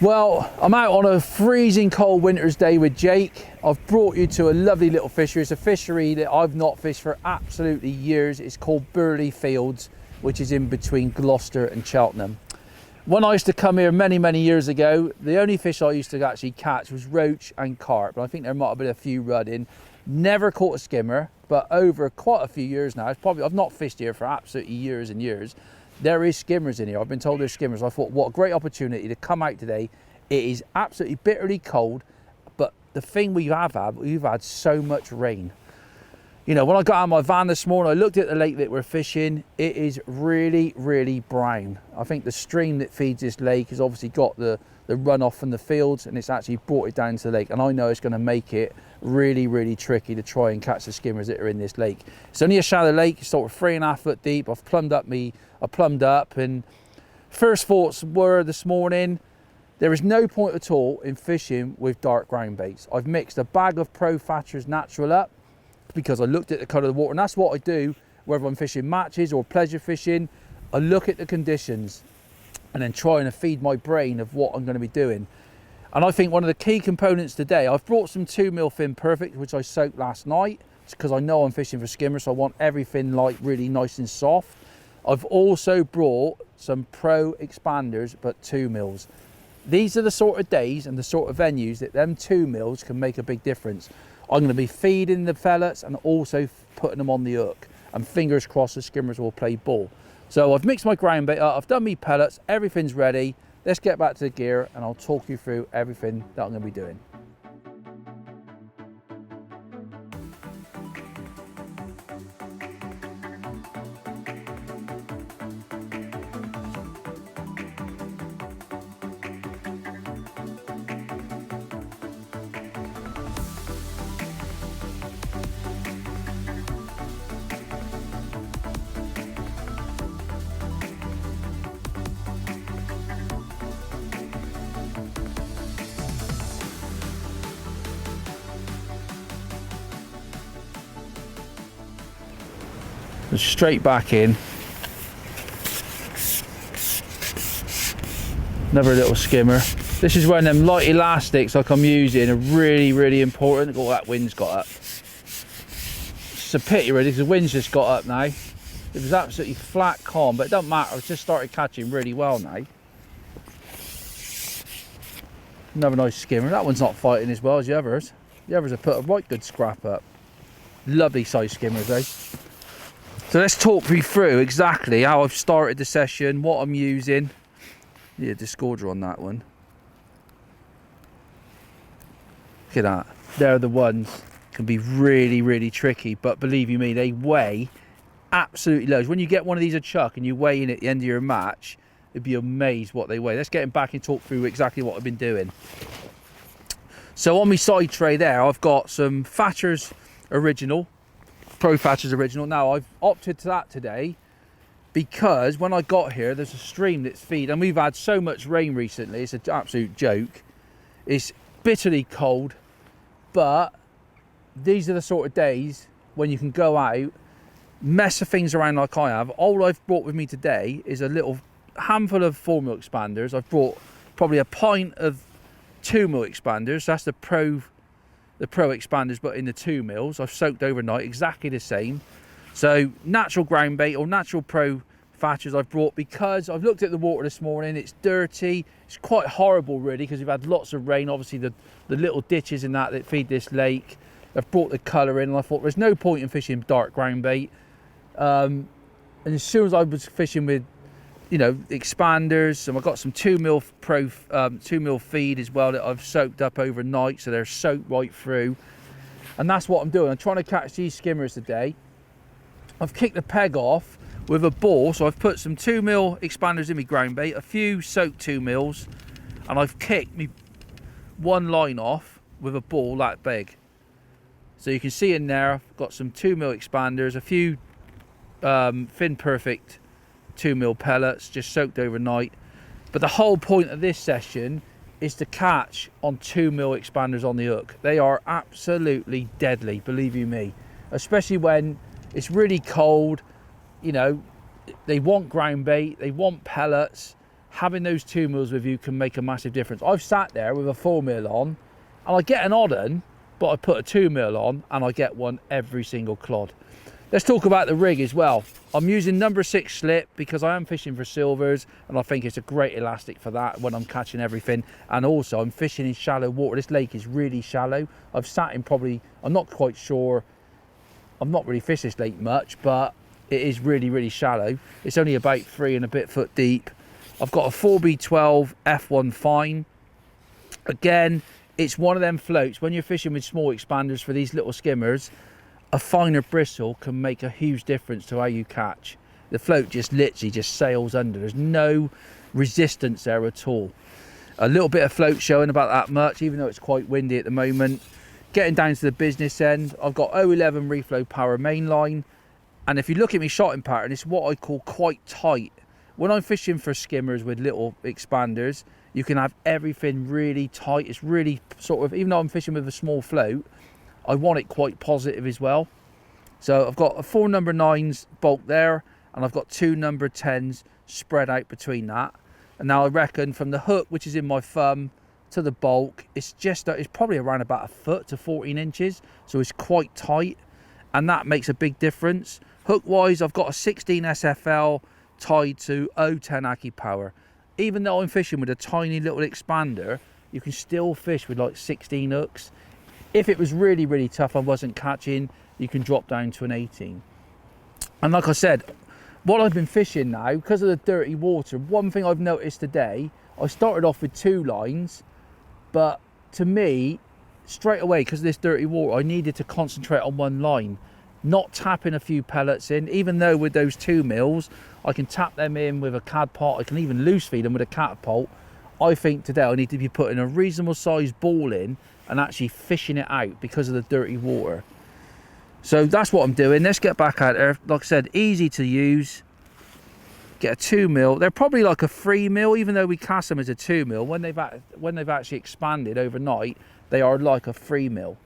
Well, I'm out on a freezing cold winter's day with Jake. I've brought you to a lovely little fishery. It's a fishery that I've not fished for absolutely years. It's called Burley Fields, which is in between Gloucester and Cheltenham. When I used to come here many years ago, the only fish I used to actually catch was roach and carp. I think there might have been a few rudd in. Never caught a skimmer, but over quite a few years now, I've not fished here for absolutely years and years. There is skimmers in here. I've been told there's skimmers. I thought, what a great opportunity to come out today. It is absolutely bitterly cold, but the thing we've had so much rain. You know, when I got out of my van this morning, I looked at the lake that we're fishing. It is really brown. I think the stream that feeds this lake has obviously got the runoff from the fields, and it's actually brought it down to the lake. And I know it's going to make it really tricky to try and catch the skimmers that are in this lake. It's only a shallow lake, it's sort of 3.5 foot deep. I've plumbed up, and first thoughts were this morning, there is no point at all in fishing with dark ground baits. I've mixed a bag of Pro Thatchers natural up because I looked at the colour of the water, and that's what I do whether I'm fishing matches or pleasure fishing. I look at the conditions and then trying to feed my brain of what I'm going to be doing. And I think one of the key components today, I've brought some 2mm Fin Perfect, which I soaked last night. It's because I know I'm fishing for skimmers, so I want everything like really nice and soft. I've also brought some Pro expanders, but 2mm. These are the sort of days and the sort of venues that them 2mm can make a big difference. I'm going to be feeding the pellets and also putting them on the hook. And fingers crossed the skimmers will play ball. So I've mixed my ground bait up, I've done me pellets, everything's ready. Let's get back to the gear and I'll talk you through everything that I'm going to be doing. Straight back in. Another little skimmer. This is when them light elastics like I'm using are really important. Look what that wind's got up. It's a pity really because the wind's just got up now. It was absolutely flat calm, but it doesn't matter. I've just started catching really well now. Another nice skimmer. That one's not fighting as well as the others. The others have put a right good scrap up. Lovely size skimmers though. So let's talk you through exactly how I've started the session, what I'm using. Yeah, discorder on that one. Look at that. They're the ones can be really tricky, but believe you me, they weigh absolutely loads. When you get one of these a chuck and you weigh in at the end of your match, you'd be amazed what they weigh. Let's get back and talk through exactly what I've been doing. So on my side tray there, I've got some Thatchers Original. Pro Thatchers Original. Now I've opted to that today because when I got here there's a stream that's feed, and we've had so much rain recently, it's an absolute joke. It's bitterly cold, but these are the sort of days when you can go out, mess of things around like I have. All I've brought with me today is a little handful of 4mm expanders. I've brought probably a pint of 2mm expanders. That's the Pro expanders, but in the 2mm. I've soaked overnight, exactly the same. So natural ground bait or natural Pro Thatchers I've brought because I've looked at the water this morning. It's dirty. It's quite horrible really because we've had lots of rain. Obviously the little ditches in that feed this lake. I've brought the colour in and I thought there's no point in fishing dark ground bait. And as soon as I was fishing with, you know, expanders, and I've got some 2mm Pro 2mm feed as well that I've soaked up overnight, so they're soaked right through. And that's what I'm doing. I'm trying to catch these skimmers today. I've kicked the peg off with a ball, so I've put some 2mm expanders in my ground bait, a few soaked 2mm, and I've kicked me one line off with a ball that big. So you can see in there I've got some 2mm expanders, a few Fin Perfect 2mm pellets just soaked overnight. But the whole point of this session is to catch on 2mm expanders on the hook. They are absolutely deadly, believe you me, especially when it's really cold. You know, they want ground bait, they want pellets, having those 2 mils with you can make a massive difference. I've sat there with a 4 mil on and I get an odd un, but I put a 2 mil on and I get one every single clod. Let's talk about the rig as well. I'm using number 6 slip because I am fishing for silvers and I think it's a great elastic for that when I'm catching everything. And also I'm fishing in shallow water. This lake is really shallow. I've sat in probably, I'm not quite sure, I've not really fished this lake much, but it is really, really shallow. It's only about 3 and a bit foot deep. I've got a 4B12 F1 fine. Again, it's one of them floats. When you're fishing with small expanders for these little skimmers, a finer bristle can make a huge difference to how you catch. The float just literally just sails under. There's no resistance there at all. A little bit of float showing, about that much, even though it's quite windy at the moment. Getting down to the business end, I've got 011 reflow power mainline. And if you look at me shotting pattern, it's what I call quite tight. When I'm fishing for skimmers with little expanders, you can have everything really tight. It's really sort of, even though I'm fishing with a small float, I want it quite positive as well. So I've got a 4 number 9s bulk there, and I've got 2 number 10s spread out between that. And now I reckon from the hook, which is in my thumb, to the bulk, it's probably around about a foot to 14 inches. So it's quite tight, and that makes a big difference. Hook wise, I've got a 16 SFL tied to 010 Aki power. Even though I'm fishing with a tiny little expander, you can still fish with like 16 hooks. If it was really, really tough, I wasn't catching, you can drop down to an 18. And like I said, what I've been fishing now, because of the dirty water, one thing I've noticed today, I started off with 2 lines, but to me, straight away, because of this dirty water, I needed to concentrate on 1 line, not tapping a few pellets in, even though with those 2 mils, I can tap them in with a cad pot, I can even loose feed them with a catapult. I think today I need to be putting a reasonable sized ball in and actually fishing it out because of the dirty water. So that's what I'm doing. Let's get back out there. Like I said, easy to use. Get a 2 mil. They're probably like a 3 mil, even though we class them as a 2 mil. When they've actually expanded overnight, they are like a 3 mil.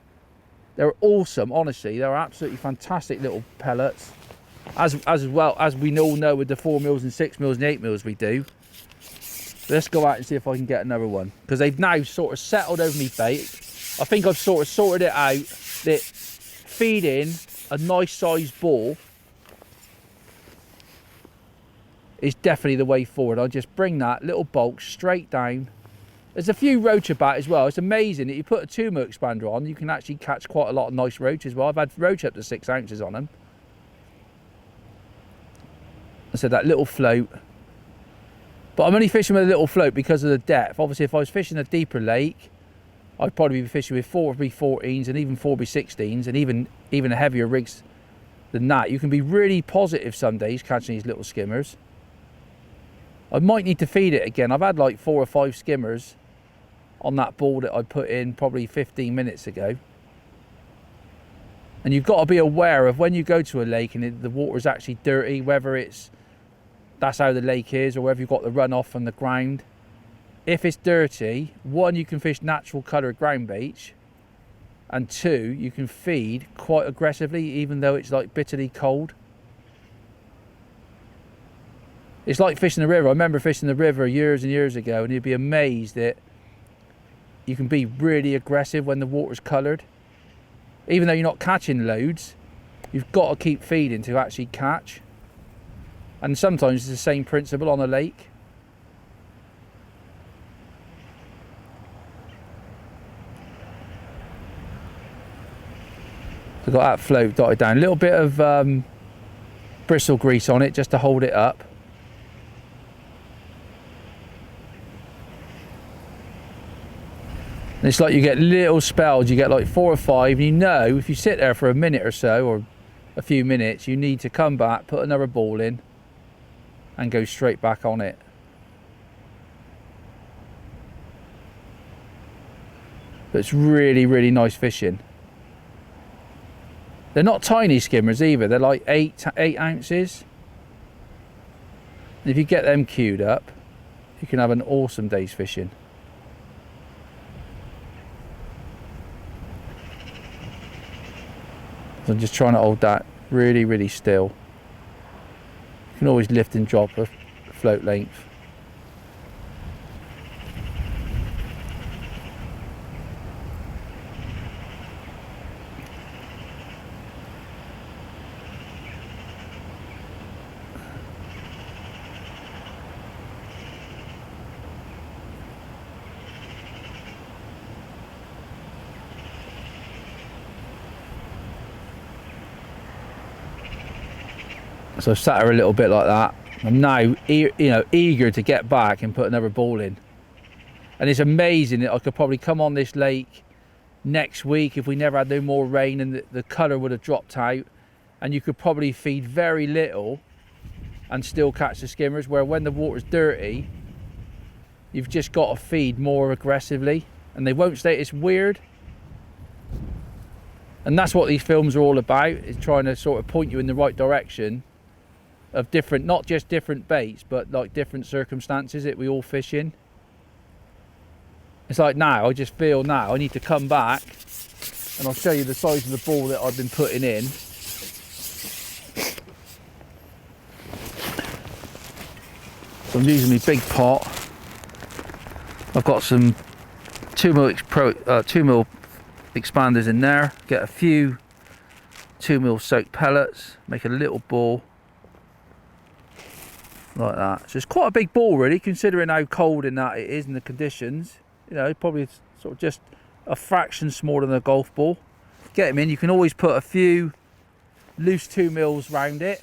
They're awesome, honestly. They're absolutely fantastic little pellets. As well as we all know with the 4 mils and 6 mils and 8 mils we do. Let's go out and see if I can get another one, because they've now sort of settled over me bait. I think I've sort of sorted it out that feeding a nice sized ball is definitely the way forward. I'll just bring that little bulk straight down. There's a few roach about as well. It's amazing that you put a 2 mil expander on, you can actually catch quite a lot of nice roach as well. I've had roach up to 6 ounces on them. I said that little float. But I'm only fishing with a little float because of the depth. Obviously, if I was fishing a deeper lake, I'd probably be fishing with 4B14s and even 4B16s and even heavier rigs than that. You can be really positive some days catching these little skimmers. I might need to feed it again. I've had like 4 or 5 skimmers on that ball that I put in probably 15 minutes ago. And you've got to be aware of when you go to a lake and the water is actually dirty, whether that's how the lake is, or whether you've got the runoff from the ground. If it's dirty, 1, you can fish natural coloured ground baits, and 2, you can feed quite aggressively even though it's like bitterly cold. It's like fishing the river. I remember fishing the river years and years ago, and you'd be amazed that you can be really aggressive when the water's coloured. Even though you're not catching loads, you've got to keep feeding to actually catch. And sometimes it's the same principle on a lake. So I've got that float dotted down. A little bit of bristle grease on it just to hold it up. And it's like you get little spells, you get like 4 or 5, and you know if you sit there for a minute or so, or a few minutes, you need to come back, put another ball in, and go straight back on it. But it's really, really nice fishing. They're not tiny skimmers either, they're like 8 ounces. And if you get them queued up, you can have an awesome day's fishing. So I'm just trying to hold that really, really still. You can always lift and drop a float length. So I've sat her a little bit like that. I'm now eager to get back and put another ball in. And it's amazing that I could probably come on this lake next week if we never had no more rain, and the colour would have dropped out, and you could probably feed very little and still catch the skimmers, where when the water's dirty you've just got to feed more aggressively and they won't stay. It's weird, and that's what these films are all about, is trying to sort of point you in the right direction of different, not just different baits, but like different circumstances that we all fish in. It's like now, I just feel now I need to come back and I'll show you the size of the ball that I've been putting in. So I'm using my big pot. I've got some 2mm expanders in there. Get a few 2mm soaked pellets, make a little ball like that. So it's quite a big ball really, considering how cold in that it is and the conditions. You know, probably sort of just a fraction smaller than a golf ball. Get them in. You can always put a few loose 2mm round it.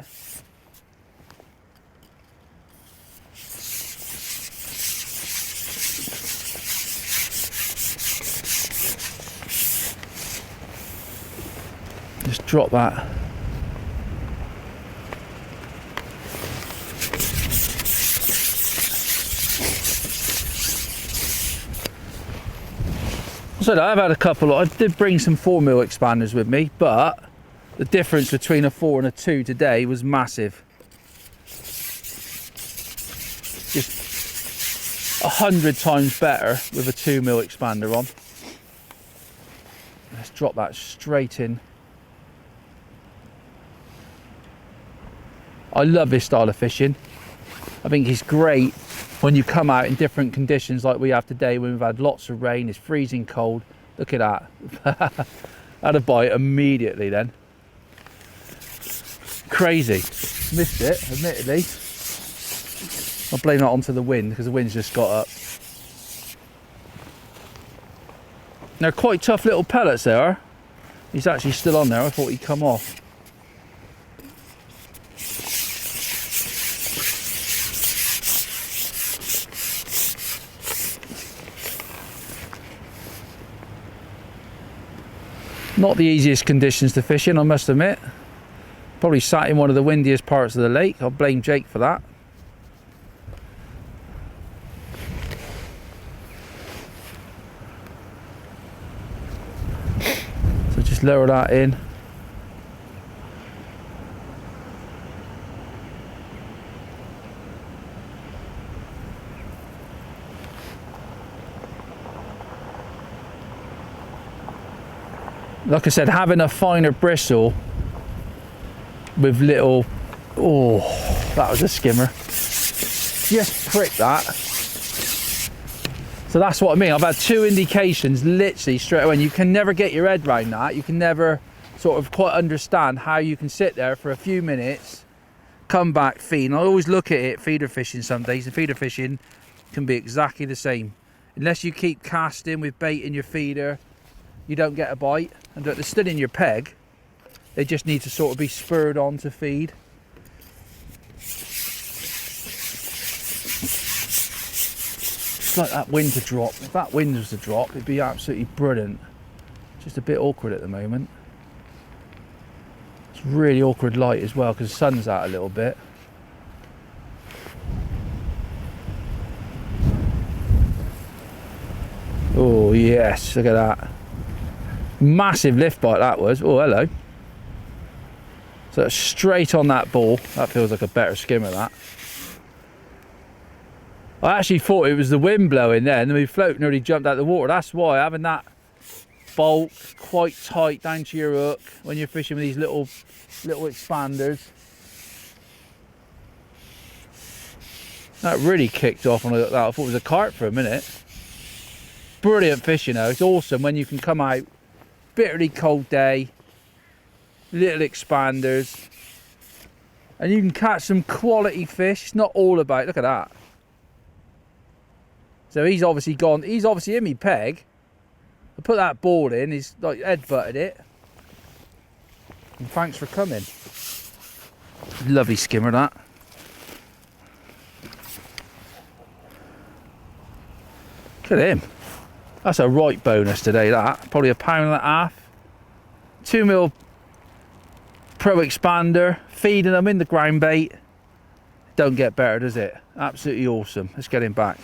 Just drop that. So I've had a couple. I did bring some 4mm expanders with me, but the difference between a 4 and a 2 today was massive. Just 100 times better with a 2mm expander on. Let's drop that straight in. I love this style of fishing. I think it's great when you come out in different conditions like we have today, when we've had lots of rain, it's freezing cold. Look at that. Had a bite immediately then. Crazy. Missed it, admittedly. I'll blame that onto the wind, because the wind's just got up. They're quite tough little pellets they are. He's actually still on there. I thought he'd come off. Not the easiest conditions to fish in, I must admit. Probably sat in one of the windiest parts of the lake. I'll blame Jake for that. So just lower that in. Like I said, having a finer bristle with little, oh, that was a skimmer. Just prick that. So that's what I mean. I've had 2 indications literally straight away. And you can never get your head around that. You can never sort of quite understand how you can sit there for a few minutes, come back, feed. And I always look at it feeder fishing some days, and feeder fishing can be exactly the same. Unless you keep casting with bait in your feeder, you don't get a bite, and they're still in your peg. They just need to sort of be spurred on to feed. It's like that wind to drop. If that wind was to drop, it'd be absolutely brilliant. Just a bit awkward at the moment. It's really awkward light as well, because the sun's out a little bit. Oh yes, look at that. Massive lift bite that was. Oh, hello. So that's straight on that ball. That feels like a better skimmer, that. I actually thought it was the wind blowing then, and my float nearly jumped out the water. That's why having that bulk quite tight down to your hook when you're fishing with these little expanders. That really kicked off on that. I thought it was a carp for a minute. Brilliant fishing though. It's awesome when you can come out, bitterly cold day, little expanders, and you can catch some quality fish. It's not all about, look at that. So he's obviously gone, he's obviously in me peg. I put that ball in, he's like head butted it. And thanks for coming. Lovely skimmer, that. Look at him. That's a right bonus today, that. Probably £1.5. 2mm Pro Expander, feeding them in the ground bait. Don't get better, does it? Absolutely awesome. Let's get him back.